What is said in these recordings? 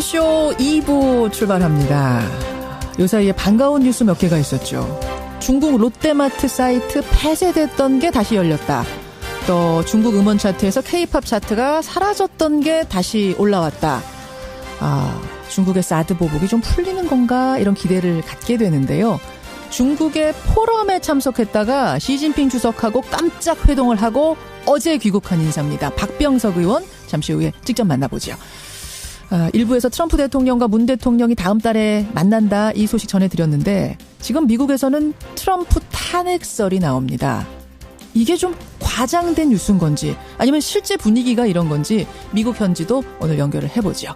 뉴스쇼 2부 출발합니다. 요 사이에 반가운 뉴스 몇 개가 있었죠. 중국 롯데마트 사이트 폐쇄됐던 게 다시 열렸다. 또 중국 음원 차트에서 K-팝 차트가 사라졌던 게 다시 올라왔다. 중국의 사드 보복이 좀 풀리는 건가 이런 기대를 갖게 되는데요. 중국의 포럼에 참석했다가 시진핑 주석하고 깜짝 회동을 하고 어제 귀국한 인사입니다. 박병석 의원 잠시 후에 직접 만나보죠. 일부에서 트럼프 대통령과 문 대통령이 다음 달에 만난다 이 소식 전해드렸는데 지금 미국에서는 트럼프 탄핵설이 나옵니다. 이게 좀 과장된 뉴스인 건지 아니면 실제 분위기가 이런 건지 미국 현지도 오늘 연결을 해보죠.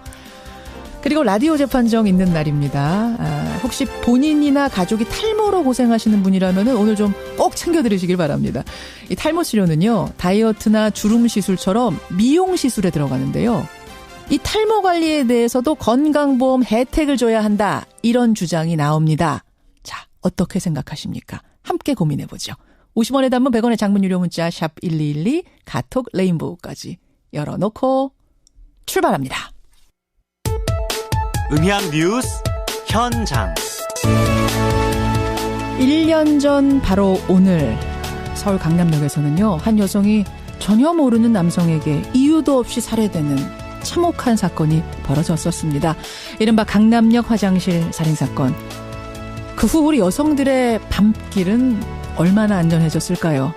그리고 라디오 재판정 있는 날입니다. 혹시 본인이나 가족이 탈모로 고생하시는 분이라면 오늘 좀 꼭 챙겨 들으시길 바랍니다. 이 탈모 치료는요. 다이어트나 주름 시술처럼 미용 시술에 들어가는데요. 이 탈모 관리에 대해서도 건강보험 혜택을 줘야 한다. 이런 주장이 나옵니다. 자, 어떻게 생각하십니까? 함께 고민해보죠. 50원에 담은 100원의 장문 유료 문자 샵 1212 카톡 레인보우까지 열어놓고 출발합니다. 음향 뉴스 현장. 1년 전 바로 오늘 서울 강남역에서는요. 한 여성이 전혀 모르는 남성에게 이유도 없이 살해되는 참혹한 사건이 벌어졌었습니다. 이른바 강남역 화장실 살인사건. 그 후 우리 여성들의 밤길은 얼마나 안전해졌을까요?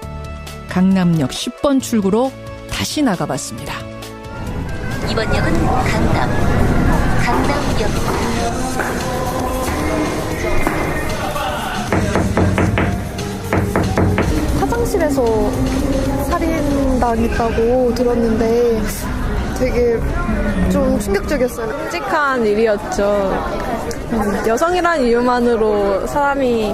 강남역 10번 출구로 다시 나가봤습니다. 이번 역은 강남역입니다. 화장실에서 살인당했다고 들었는데 되게 좀 충격적이었어요. 끔찍한 일이었죠. 여성이란 이유만으로 사람이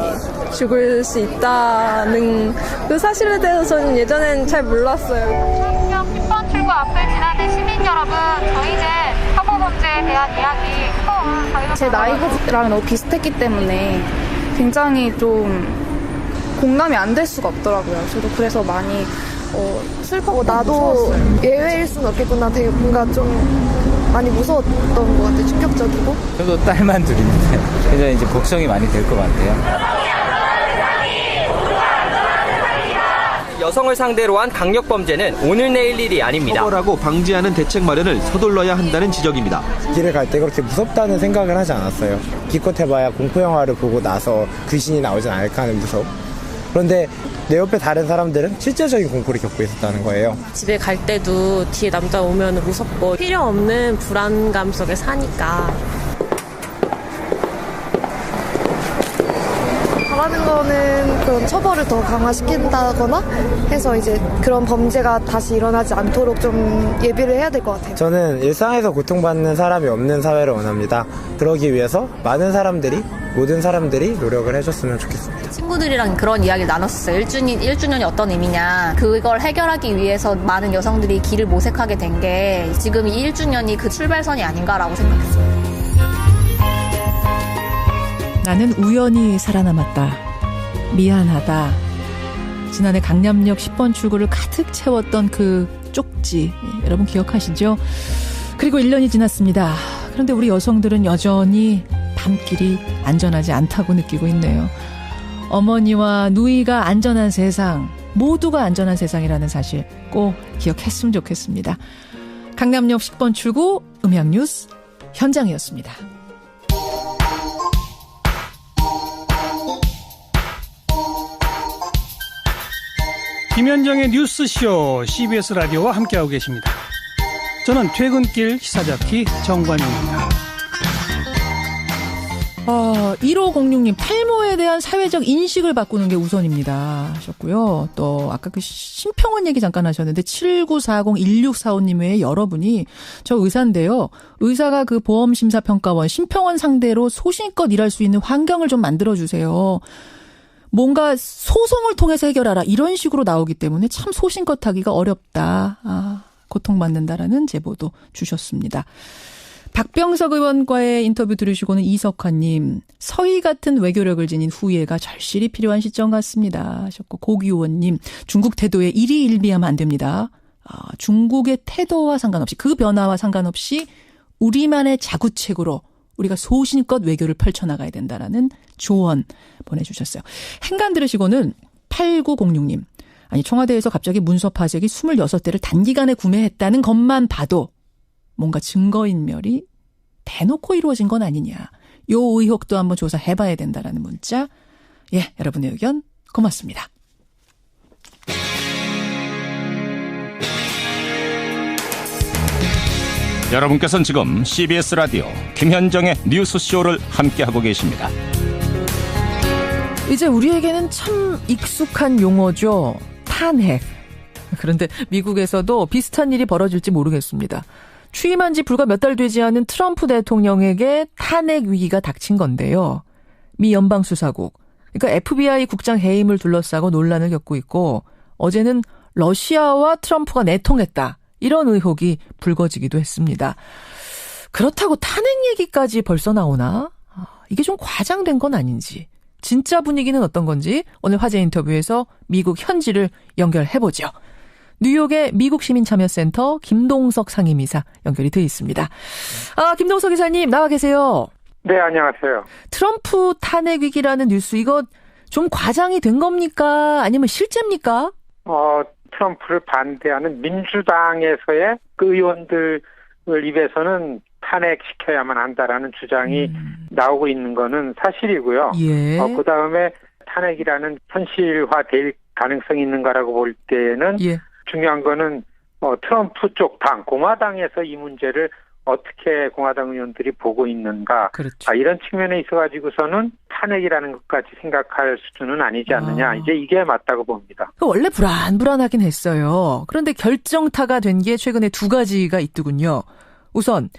죽을 수 있다는 그 사실에 대해서 저는 예전엔 잘 몰랐어요. 강남역 10번 출구 앞을 지나는 시민 여러분, 저희는 사고범죄에 대한 이야기 제 나이랑 너무 비슷했기 때문에 굉장히 좀 공감이 안 될 수가 없더라고요. 저도 그래서 많이 슬퍼고 나도 무서웠어요. 예외일 수는 없겠구나. 되게 뭔가 좀 많이 무서웠던 것 같아요. 충격적이고. 저도 딸만 둘인데 그래서 이제 걱정이 많이 될 것 같아요. 여성을 상대로 한 강력범죄는 오늘 내일 일이 아닙니다. 처벌하고 방지하는 대책 마련을 서둘러야 한다는 지적입니다. 길을 갈 때 그렇게 무섭다는 생각을 하지 않았어요. 기껏 해봐야 공포영화를 보고 나서 귀신이 나오진 않을까 하는 무서움. 그런데 내 옆에 다른 사람들은 실제적인 공포를 겪고 있었다는 거예요. 집에 갈 때도 뒤에 남자 오면 무섭고 필요 없는 불안감 속에 사니까. 바라는 거는 그런 처벌을 더 강화시킨다거나 해서 이제 그런 범죄가 다시 일어나지 않도록 좀 예비를 해야 될 것 같아요. 저는 일상에서 고통받는 사람이 없는 사회를 원합니다. 그러기 위해서 많은 사람들이, 모든 사람들이 노력을 해줬으면 좋겠습니다. 친구들이랑 그런 이야기를 나눴어요. 1주년이 어떤 의미냐. 그걸 해결하기 위해서 많은 여성들이 길을 모색하게 된 게 지금 이 1주년이 그 출발선이 아닌가라고 생각했어요. 나는 우연히 살아남았다. 미안하다. 지난해 강남역 10번 출구를 가득 채웠던 그 쪽지. 여러분 기억하시죠? 그리고 1년이 지났습니다. 그런데 우리 여성들은 여전히 밤길이 안전하지 않다고 느끼고 있네요. 어머니와 누이가 안전한 세상, 모두가 안전한 세상이라는 사실 꼭 기억했으면 좋겠습니다. 강남역 10번 출구 음향뉴스 현장이었습니다. 김현정의 뉴스쇼 CBS 라디오와 함께하고 계십니다. 저는 퇴근길 시사잡기 정관용입니다. 1506님 탈모에 대한 사회적 인식을 바꾸는 게 우선입니다 하셨고요. 또 아까 그 심평원 얘기 잠깐 하셨는데 79401645님 외에 여러분이 저 의사인데요. 의사가 그 보험심사평가원 심평원 상대로 소신껏 일할 수 있는 환경을 좀 만들어주세요. 뭔가 소송을 통해서 해결하라 이런 식으로 나오기 때문에 참 소신껏 하기가 어렵다. 고통받는다라는 제보도 주셨습니다. 박병석 의원과의 인터뷰 들으시고는 이석환님, 서희 같은 외교력을 지닌 후예가 절실히 필요한 시점 같습니다 하셨고, 고기호원님, 중국 태도에 일희일비하면 안 됩니다. 중국의 태도와 상관없이, 그 변화와 상관없이 우리만의 자구책으로 우리가 소신껏 외교를 펼쳐나가야 된다라는 조언 보내주셨어요. 행간 들으시고는 8906님. 아니 청와대에서 갑자기 문서 파쇄기 26대를 단기간에 구매했다는 것만 봐도 뭔가 증거인멸이 대놓고 이루어진 건 아니냐. 요 의혹도 한번 조사해봐야 된다라는 문자. 예, 여러분의 의견 고맙습니다. 여러분께서는 지금 CBS 라디오 김현정의 뉴스쇼를 함께하고 계십니다. 이제 우리에게는 참 익숙한 용어죠. 탄핵. 그런데 미국에서도 비슷한 일이 벌어질지 모르겠습니다. 취임한 지 불과 몇 달 되지 않은 트럼프 대통령에게 탄핵 위기가 닥친 건데요. 미 연방수사국, 그러니까 FBI 국장 해임을 둘러싸고 논란을 겪고 있고 어제는 러시아와 트럼프가 내통했다. 이런 의혹이 불거지기도 했습니다. 그렇다고 탄핵 얘기까지 벌써 나오나? 이게 좀 과장된 건 아닌지. 진짜 분위기는 어떤 건지 오늘 화제 인터뷰에서 미국 현지를 연결해보죠. 뉴욕의 미국시민참여센터 김동석 상임이사 연결이 돼 있습니다. 김동석 이사님 나와 계세요. 네, 안녕하세요. 트럼프 탄핵 위기라는 뉴스 이거 좀 과장이 된 겁니까? 아니면 실제입니까? 트럼프를 반대하는 민주당에서의 그 의원들 입에서는 탄핵시켜야만 한다라는 주장이 나오고 있는 거는 사실이고요. 예. 그다음에 탄핵이라는 현실화될 가능성이 있는가라고 볼 때는 예. 중요한 거는 트럼프 쪽 당, 공화당에서 이 문제를 어떻게 공화당 의원들이 보고 있는가. 그렇죠. 이런 측면에 있어가지고서는 탄핵이라는 것까지 생각할 수준은 아니지 않느냐. 이제 이게 맞다고 봅니다. 원래 불안하긴 했어요. 그런데 결정타가 된 게 최근에 두 가지가 있더군요. 우선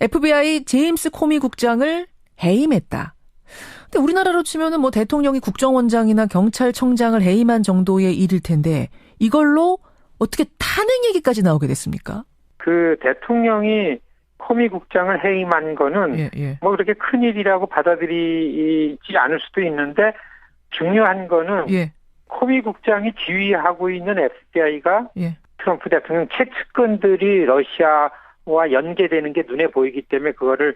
FBI 제임스 코미 국장을 해임했다. 근데 우리나라로 치면은 뭐 대통령이 국정원장이나 경찰청장을 해임한 정도의 일일 텐데 이걸로 어떻게 탄핵 얘기까지 나오게 됐습니까? 그 대통령이 코미 국장을 해임한 거는 뭐 그렇게 큰 일이라고 받아들이지 않을 수도 있는데 중요한 거는 코미 국장이 지휘하고 있는 FBI가 트럼프 대통령 채측근들이 러시아와 연계되는 게 눈에 보이기 때문에 그거를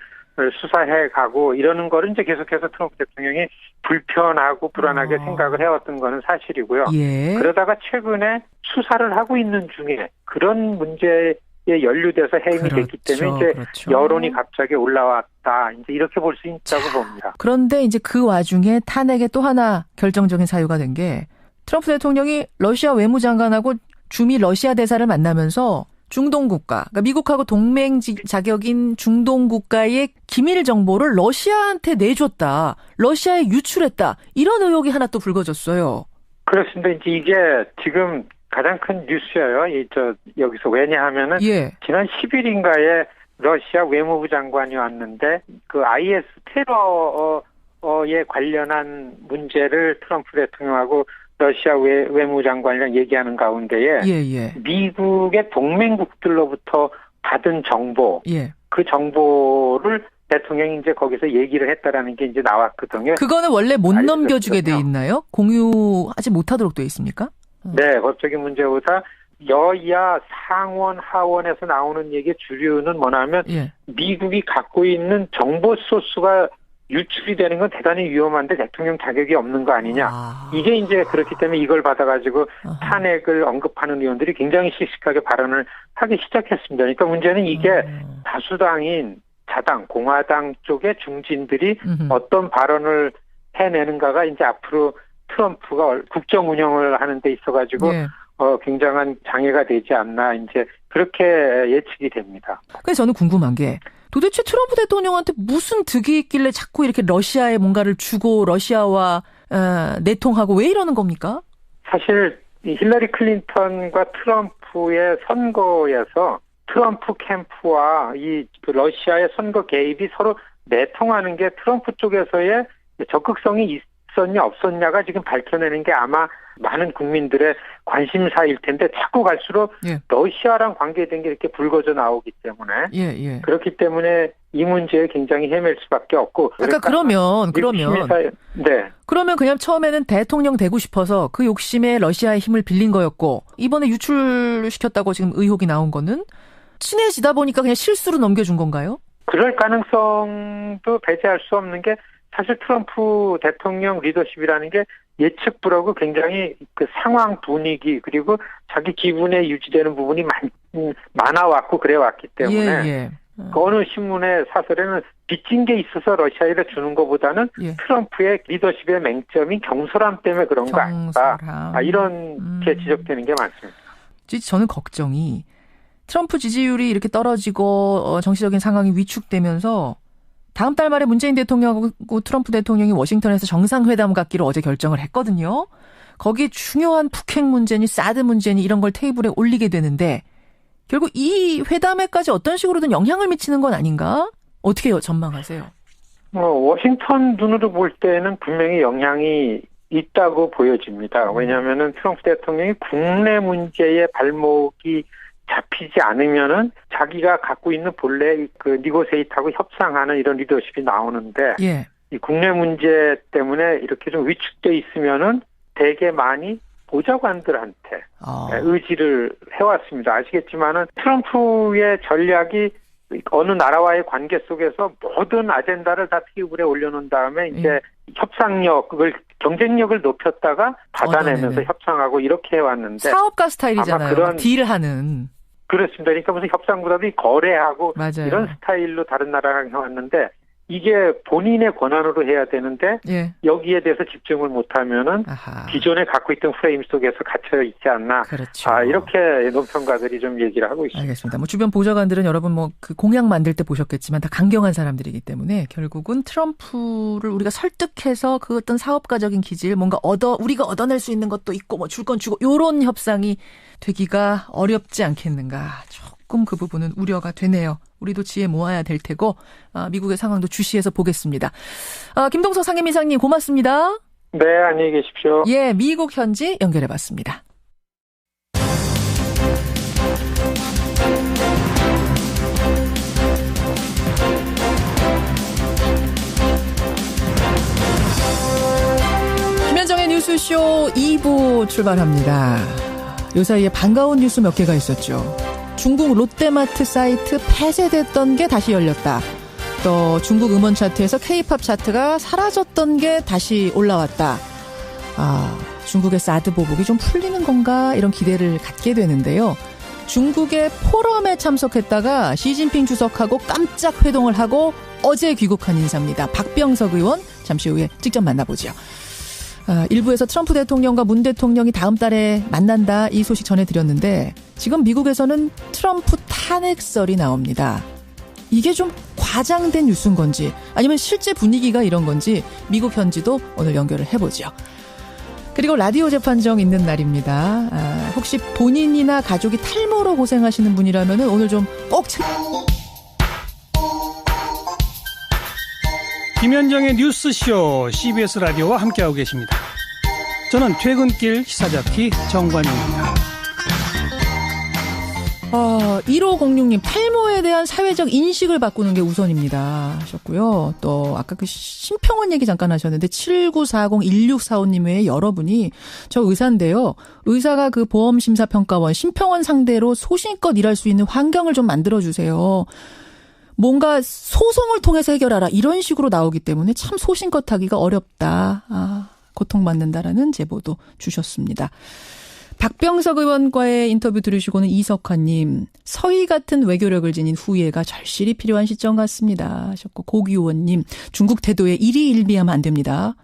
수사해 가고 이러는 거를 이제 계속해서 트럼프 대통령이 불편하고 불안하게 생각을 해왔던 거는 사실이고요. 그러다가 최근에 수사를 하고 있는 중에 그런 문제에 연루돼서 해임이 됐기 때문에 이제 여론이 갑자기 올라왔다. 이제 이렇게 볼 수 있다고 봅니다. 그런데 이제 그 와중에 탄핵의 또 하나 결정적인 사유가 된 게 트럼프 대통령이 러시아 외무장관하고 주미 러시아 대사를 만나면서 중동 국가, 그러니까 미국하고 동맹 자격인 중동 국가의 기밀 정보를 러시아한테 내줬다. 러시아에 유출했다. 이런 의혹이 하나 또 불거졌어요. 그렇습니다. 이제 이게 지금 가장 큰 뉴스예요. 여기서 왜냐하면은 지난 10일인가에 러시아 외무부 장관이 왔는데 그 IS 테러에 관련한 문제를 트럼프 대통령하고 러시아 외무장관이랑 얘기하는 가운데에 미국의 동맹국들로부터 받은 정보, 그 정보를 대통령이 이제 거기서 얘기를 했다라는 게 이제 나왔거든요. 그거는 원래 못 넘겨주게 돼 있나요? 공유하지 못하도록 돼 있습니까? 네, 법적인 문제보다 여야 상원 하원에서 나오는 얘기의 주류는 뭐냐면 미국이 갖고 있는 정보 소스가 유출이 되는 건 대단히 위험한데 대통령 자격이 없는 거 아니냐. 이게 이제 그렇기 때문에 이걸 받아가지고 탄핵을 언급하는 의원들이 굉장히 씩씩하게 발언을 하기 시작했습니다. 그러니까 문제는 이게 다수당인 자당, 공화당 쪽의 중진들이 어떤 발언을 해내는가가 이제 앞으로 트럼프가 국정 운영을 하는 데 있어가지고 굉장한 장애가 되지 않나 이제 그렇게 예측이 됩니다. 그래서 저는 궁금한 게 도대체 트럼프 대통령한테 무슨 득이 있길래 자꾸 이렇게 러시아에 뭔가를 주고 러시아와 내통하고 왜 이러는 겁니까? 사실 힐러리 클린턴과 트럼프의 선거에서 트럼프 캠프와 이 러시아의 선거 개입이 서로 내통하는 게 트럼프 쪽에서의 적극성이 있었냐 없었냐가 지금 밝혀내는 게 아마 많은 국민들의 관심사일 텐데 자꾸 갈수록 러시아랑 관계된 게 이렇게 불거져 나오기 때문에 그렇기 때문에 이 문제에 굉장히 헤맬 수밖에 없고. 그러니까 그러면 그냥 처음에는 대통령 되고 싶어서 그 욕심에 러시아의 힘을 빌린 거였고 이번에 유출시켰다고 지금 의혹이 나온 거는 친해지다 보니까 그냥 실수로 넘겨준 건가요? 그럴 가능성도 배제할 수 없는 게 사실 트럼프 대통령 리더십이라는 게 예측 불허고 굉장히 그 상황 분위기 그리고 자기 기분에 유지되는 부분이 많아왔고 그래왔기 때문에 그 어느 신문의 사설에는 빚진 게 있어서 러시아에 주는 것보다는 트럼프의 리더십의 맹점인 경솔함 때문에 그런 거 아닌가 이런 게 지적되는 게 많습니다. 저는 걱정이 트럼프 지지율이 이렇게 떨어지고 정치적인 상황이 위축되면서 다음 달 말에 문재인 대통령하고 트럼프 대통령이 워싱턴에서 정상회담 갖기로 어제 결정을 했거든요. 거기에 중요한 북핵 문제니 사드 문제니 이런 걸 테이블에 올리게 되는데 결국 이 회담에까지 어떤 식으로든 영향을 미치는 건 아닌가? 어떻게 전망하세요? 워싱턴 눈으로 볼 때는 분명히 영향이 있다고 보여집니다. 왜냐하면은 트럼프 대통령이 국내 문제에 발목이 잡히지 않으면은 자기가 갖고 있는 본래 그 니고세이트하고 협상하는 이런 리더십이 나오는데 이 국내 문제 때문에 이렇게 좀 위축돼 있으면은 되게 많이 보좌관들한테 의지를 해왔습니다. 아시겠지만은 트럼프의 전략이 어느 나라와의 관계 속에서 모든 아젠다를 다 테이블에 올려놓은 다음에 이제 협상력을 경쟁력을 높였다가 받아내면서 협상하고 이렇게 해왔는데 사업가 스타일이잖아요. 그런 딜하는. 그렇습니다. 그러니까 무슨 협상보다도 거래하고 이런 스타일로 다른 나라랑 해왔는데 이게 본인의 권한으로 해야 되는데 여기에 대해서 집중을 못하면은 기존에 갖고 있던 프레임 속에서 갇혀 있지 않나. 그렇죠. 이렇게 논평가들이 좀 얘기를 하고 있습니다. 알겠습니다. 주변 보좌관들은 여러분 그 공약 만들 때 보셨겠지만 다 강경한 사람들이기 때문에 결국은 트럼프를 우리가 설득해서 그 어떤 사업가적인 기질 뭔가 우리가 얻어낼 수 있는 것도 있고 줄 건 주고 요런 협상이 되기가 어렵지 않겠는가. 조금 그 부분은 우려가 되네요. 우리도 지혜 모아야 될 테고 미국의 상황도 주시해서 보겠습니다. 김동석 상임이사님 고맙습니다. 네, 안녕히 계십시오. 미국 현지 연결해봤습니다. 김현정의 뉴스쇼 2부 출발합니다. 요 사이에 반가운 뉴스 몇 개가 있었죠. 중국 롯데마트 사이트 폐쇄됐던 게 다시 열렸다. 또 중국 음원 차트에서 K-팝 차트가 사라졌던 게 다시 올라왔다. 중국의 사드 보복이 좀 풀리는 건가 이런 기대를 갖게 되는데요. 중국의 포럼에 참석했다가 시진핑 주석하고 깜짝 회동을 하고 어제 귀국한 인사입니다. 박병석 의원 잠시 후에 직접 만나보죠. 일부에서 트럼프 대통령과 문 대통령이 다음 달에 만난다 이 소식 전해드렸는데 지금 미국에서는 트럼프 탄핵설이 나옵니다. 이게 좀 과장된 뉴스인 건지 아니면 실제 분위기가 이런 건지 미국 현지도 오늘 연결을 해보죠. 그리고 라디오 재판정 있는 날입니다. 혹시 본인이나 가족이 탈모로 고생하시는 분이라면 오늘 좀 꼭 김현정의 뉴스쇼 CBS 라디오와 함께하고 계십니다. 저는 퇴근길 시사잡기 정관용입니다. 1506님 탈모에 대한 사회적 인식을 바꾸는 게 우선입니다 하셨고요. 또 아까 그 심평원 얘기 잠깐 하셨는데 79401645님 외에 여러분이 저 의사인데요. 의사가 그 보험심사평가원 심평원 상대로 소신껏 일할 수 있는 환경을 좀 만들어주세요. 뭔가 소송을 통해서 해결하라 이런 식으로 나오기 때문에 참 소신껏 하기가 어렵다. 고통받는다라는 제보도 주셨습니다. 박병석 의원과의 인터뷰 들으시고는 이석환님 서희 같은 외교력을 지닌 후예가 절실히 필요한 시점 같습니다 하셨고 고기호원님 중국 태도에 일희일비하면 안 됩니다.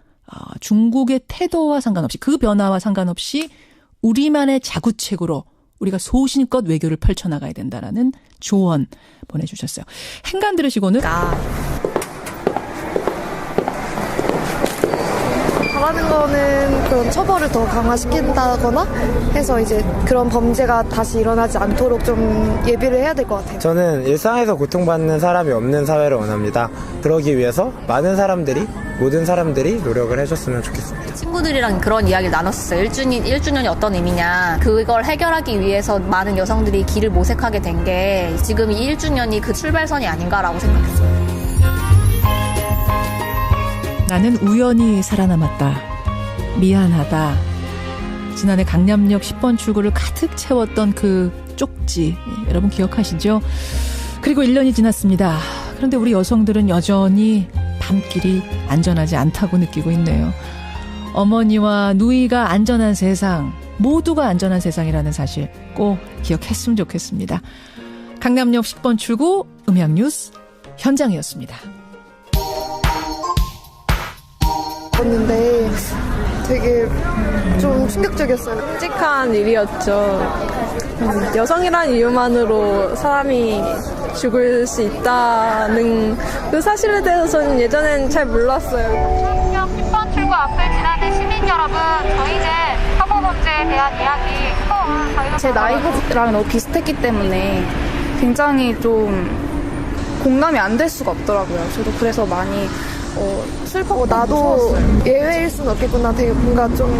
중국의 태도와 상관없이 그 변화와 상관없이 우리만의 자구책으로 우리가 소신껏 외교를 펼쳐나가야 된다라는 조언 보내주셨어요. 행간 들으시고는 바라는 거는 그런 처벌을 더 강화시킨다거나 해서 이제 그런 범죄가 다시 일어나지 않도록 좀 예비를 해야 될 것 같아요. 저는 일상에서 고통받는 사람이 없는 사회를 원합니다. 그러기 위해서 모든 사람들이 노력을 해줬으면 좋겠습니다. 친구들이랑 그런 이야기를 나눴었어요. 1주년이 어떤 의미냐. 그걸 해결하기 위해서 많은 여성들이 길을 모색하게 된 게 지금 이 1주년이 그 출발선이 아닌가라고 생각했어요. 나는 우연히 살아남았다. 미안하다. 지난해 강남역 10번 출구를 가득 채웠던 그 쪽지 여러분 기억하시죠? 그리고 1년이 지났습니다. 그런데 우리 여성들은 여전히 밤길이 안전하지 않다고 느끼고 있네요. 어머니와 누이가 안전한 세상, 모두가 안전한 세상이라는 사실 꼭 기억했으면 좋겠습니다. 강남역 10번 출구 음향뉴스 현장이었습니다. 봤는데 되게 좀 충격적이었어요. 끔찍한 일이었죠. 여성이란 이유만으로 사람이 죽을 수 있다는 그 사실에 대해서 저는 예전엔 잘 몰랐어요. 강남역 10번 출구 앞을 지나는 시민 여러분, 저희는 사고범죄에 대한 이야기 제 나이랑 너무 비슷했기 때문에 굉장히 좀 공감이 안 될 수가 없더라고요. 저도 그래서 많이 슬퍼. 나도 무서웠어요. 예외일 수는 없겠구나. 되게 뭔가 좀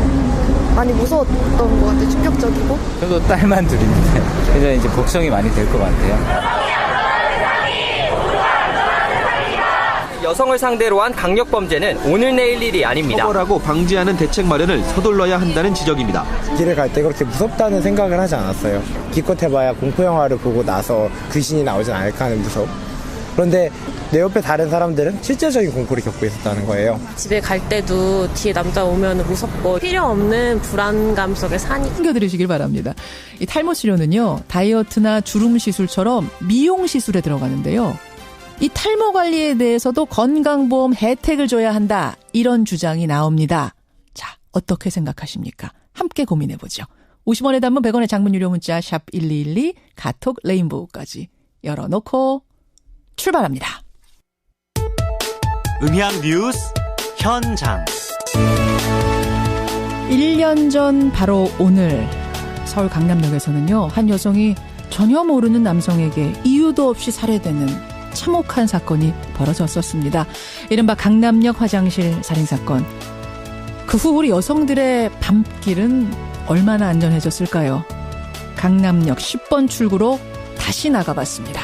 많이 무서웠던 것 같아요. 충격적이고. 저도 딸만 둘인데 그래서 이제 걱정이 많이 될 것 같아요. 여성을 상대로 한 강력범죄는 오늘 내일 일이 아닙니다. 처벌하고 방지하는 대책 마련을 서둘러야 한다는 지적입니다. 길을 갈 때 그렇게 무섭다는 생각을 하지 않았어요. 기껏 해봐야 공포영화를 보고 나서 귀신이 나오진 않을까 하는 무서움. 그런데 내 옆에 다른 사람들은 실제적인 공포를 겪고 있었다는 거예요. 집에 갈 때도 뒤에 남자 오면 무섭고 필요 없는 불안감 속에 사니까. 챙겨드리시길 바랍니다. 이 탈모 치료는요, 다이어트나 주름 시술처럼 미용 시술에 들어가는데요. 이 탈모 관리에 대해서도 건강보험 혜택을 줘야 한다. 이런 주장이 나옵니다. 자, 어떻게 생각하십니까? 함께 고민해보죠. 50원의 단문 100원의 장문 유료 문자 샵 1212 카톡 레인보우까지 열어놓고 출발합니다. 음향뉴스 현장. 1년 전 바로 오늘 서울 강남역에서는요, 한 여성이 전혀 모르는 남성에게 이유도 없이 살해되는 참혹한 사건이 벌어졌었습니다. 이른바 강남역 화장실 살인사건. 그 후 우리 여성들의 밤길은 얼마나 안전해졌을까요? 강남역 10번 출구로 다시 나가봤습니다.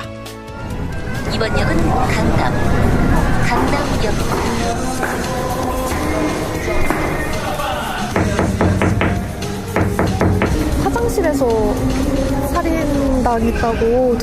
이번 역은 강남역입니다. 화장실에서 살인당했다고